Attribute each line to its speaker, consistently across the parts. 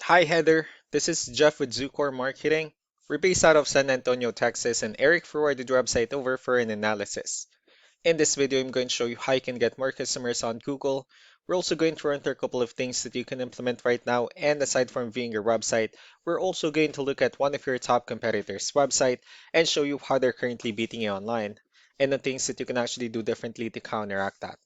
Speaker 1: Hi Heather, this is Jeff with Zucor Marketing. We're based out of San Antonio, Texas, and Eric forwarded the website over for an analysis. In this video, I'm going to show you how you can get more customers on Google. We're also going to run through a couple of things that you can implement right now, and aside from viewing your website, we're also going to look at one of your top competitors' website and show you how they're currently beating you online, and the things that you can actually do differently to counteract that.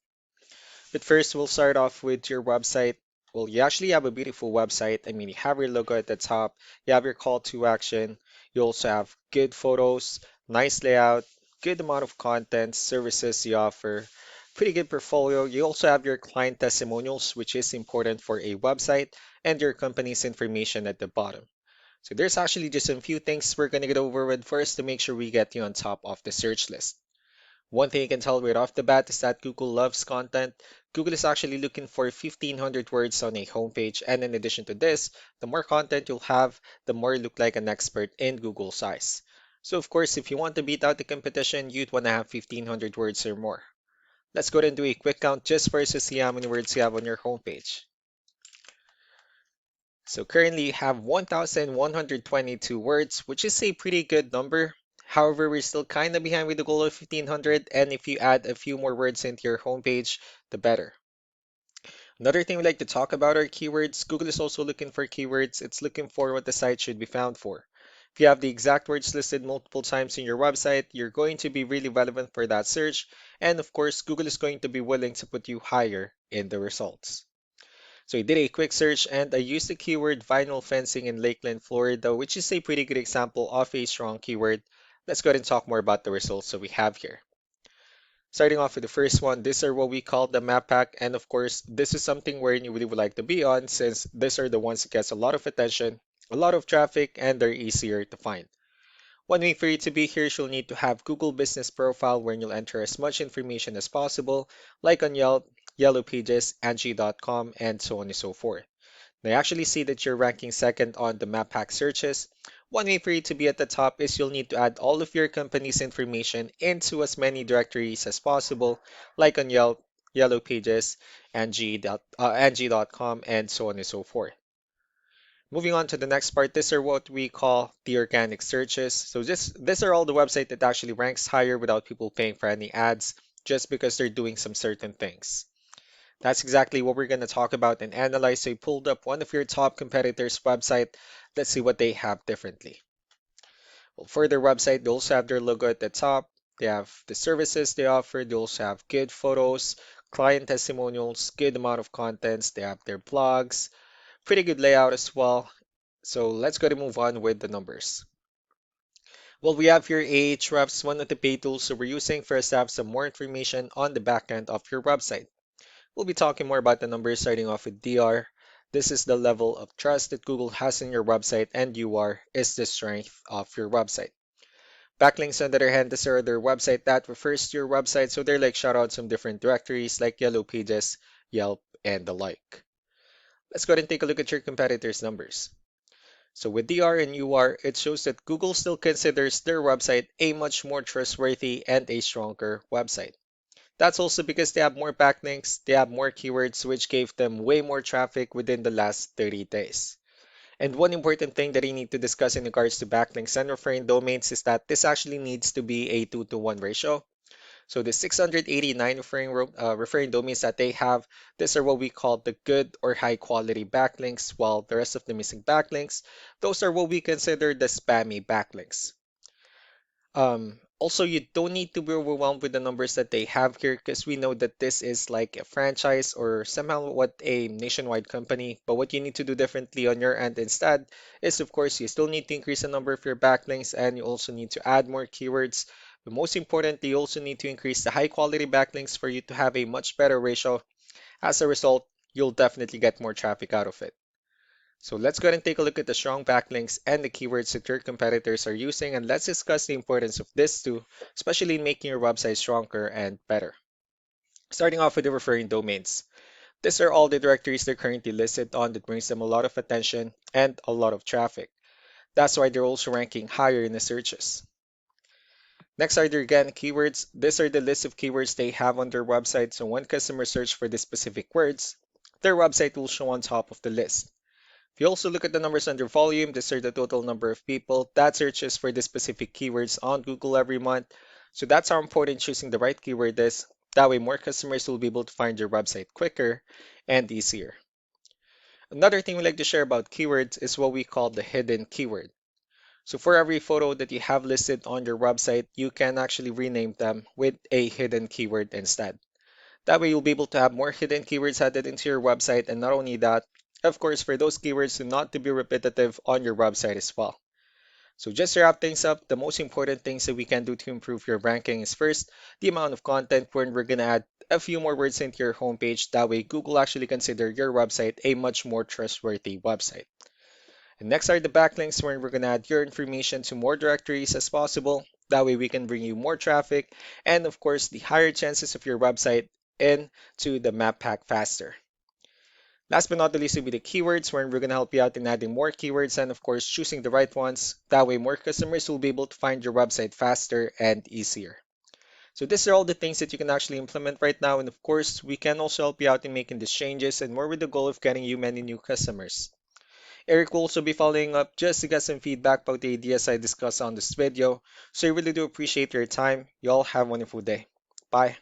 Speaker 1: But first, we'll start off with your website. Well, you actually have a beautiful website. I mean, you have your logo at the top, you have your call to action, you also have good photos, nice layout, good amount of content, services you offer, pretty good portfolio. You also have your client testimonials, which is important for a website, and your company's information at the bottom. So there's actually just a few things we're going to get over with first to make sure we get you on top of the search list. One thing you can tell right off the bat is that Google loves content. Google is actually looking for 1,500 words on a homepage, and in addition to this, the more content you'll have, the more you look like an expert in Google's eyes. So of course, if you want to beat out the competition, you'd want to have 1,500 words or more. Let's go ahead and do a quick count just for us to see how many words you have on your homepage. So currently you have 1,122 words, which is a pretty good number. However, we're still kind of behind with the goal of 1,500, and if you add a few more words into your homepage, the better. Another thing we like to talk about are keywords. Google is also looking for keywords. It's looking for what the site should be found for. If you have the exact words listed multiple times in your website, you're going to be really relevant for that search. And of course, Google is going to be willing to put you higher in the results. So I did a quick search and I used the keyword vinyl fencing in Lakeland, Florida, which is a pretty good example of a strong keyword. Let's go ahead and talk more about the results that we have here. Starting off with the first one, these are what we call the map pack. And of course, this is something where you really would like to be on since these are the ones that gets a lot of attention, a lot of traffic, and they're easier to find. One way for you to be here is you'll need to have Google Business Profile where you'll enter as much information as possible, like on Yelp, Yellow Pages, Angie.com, and so on and so forth. Now, I actually see that you're ranking second on the map pack searches. One way for you to be at the top is you'll need to add all of your company's information into as many directories as possible, like on Yelp, Yellow Pages, Angie.com, and so on and so forth. Moving on to the next part, these are what we call the organic searches. So these are all the website that actually ranks higher without people paying for any ads, just because they're doing some certain things. That's exactly what we're going to talk about and analyze. So I pulled up one of your top competitors' website. Let's see what they have differently. Well, for their website, they also have their logo at the top. They have the services they offer. They also have good photos, client testimonials, good amount of contents. They have their blogs, pretty good layout as well. So let's go to move on with the numbers. Well, we have here Ahrefs, one of the paid tools that we're using for us to have some more information on the back end of your website. We'll be talking more about the numbers starting off with DR. This is the level of trust that Google has in your website, and UR is the strength of your website. Backlinks, on the other hand, these are their website that refers to your website, so they're like shoutouts from different directories like Yellow Pages, Yelp, and the like. Let's go ahead and take a look at your competitors' numbers. So with DR and UR, it shows that Google still considers their website a much more trustworthy and a stronger website. That's also because they have more backlinks, they have more keywords, which gave them way more traffic within the last 30 days. And one important thing that you need to discuss in regards to backlinks and referring domains is that this actually needs to be a 2 to 1 ratio. So the 689 referring domains that they have, these are what we call the good or high quality backlinks, while the rest of the missing backlinks, those are what we consider the spammy backlinks. Also, you don't need to be overwhelmed with the numbers that they have here because we know that this is like a franchise or somehow what a nationwide company. But what you need to do differently on your end instead is, of course, you still need to increase the number of your backlinks and you also need to add more keywords. But most importantly, you also need to increase the high quality backlinks for you to have a much better ratio. As a result, you'll definitely get more traffic out of it. So let's go ahead and take a look at the strong backlinks and the keywords that your competitors are using, and let's discuss the importance of this too, especially in making your website stronger and better. Starting off with the referring domains. These are all the directories they're currently listed on that brings them a lot of attention and a lot of traffic. That's why they're also ranking higher in the searches. Next are the organic keywords. These are the list of keywords they have on their website, so when customers search for the specific words, their website will show on top of the list. If you also look at the numbers under volume, these are the total number of people that searches for the specific keywords on Google every month. So that's how important choosing the right keyword is. That way, more customers will be able to find your website quicker and easier. Another thing we like to share about keywords is what we call the hidden keyword. So for every photo that you have listed on your website, you can actually rename them with a hidden keyword instead. That way you'll be able to have more hidden keywords added into your website, and not only that, of course, for those keywords to not to be repetitive on your website as well. So just to wrap things up, the most important things that we can do to improve your ranking is first, the amount of content when we're gonna add a few more words into your homepage. That way Google actually consider your website a much more trustworthy website. And next are the backlinks where we're gonna add your information to more directories as possible. That way we can bring you more traffic and of course the higher chances of your website into the map pack faster. Last but not the least will be the keywords where we're gonna help you out in adding more keywords and of course choosing the right ones. That way more customers will be able to find your website faster and easier. So these are all the things that you can actually implement right now, and of course we can also help you out in making these changes and more with the goal of getting you many new customers. Eric will also be following up just to get some feedback about the ideas I discussed on this video. So I really do appreciate your time. You all have a wonderful day. Bye.